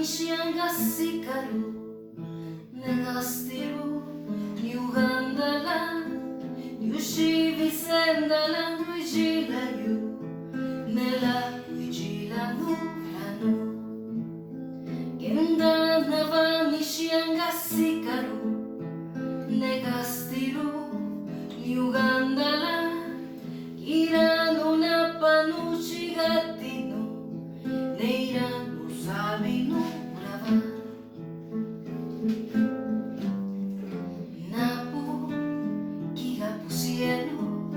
Sikaru negastiru Ugandala Yushivi sendala Nuijilayu Nela Uijilanu Lanu Genda Navani Shianga Sikaru negastiru Ugandala Iranu Napanu Shigatino Neiranu Sabinu Napu kiga pusiano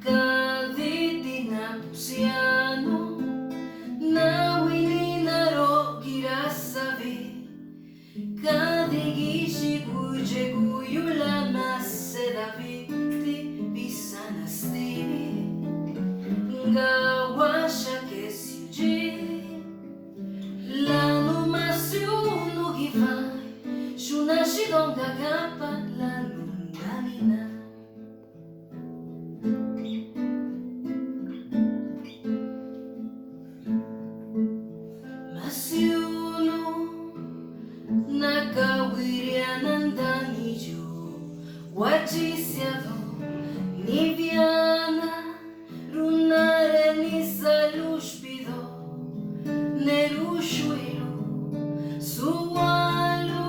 kaditi na pusiano na winina ro girasavi kadigishi kuje kuyula masedavi ti bisanastini ngawasha kesyuji lanu masiunu givai Shunashidonga gapa la nungamina Masiunu nakawirianandanijo Wachisiado niviana runare nisalushpido Nerushuilu suwalu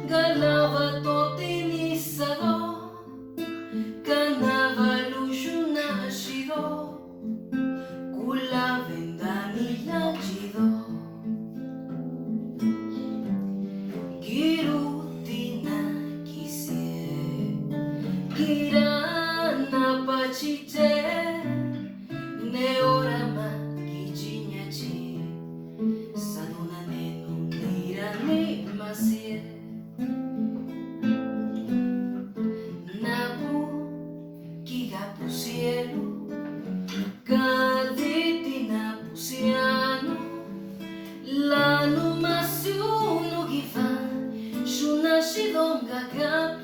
Galava totinisado Canavalushu nashido Kula vendanila chido Girutina kisie Girana pachite Neorama kijinyachi Saduna nenu nirani masie Napu kiga pusielu kaditi na pusiano lanu masiunu giva shunashidonga gapa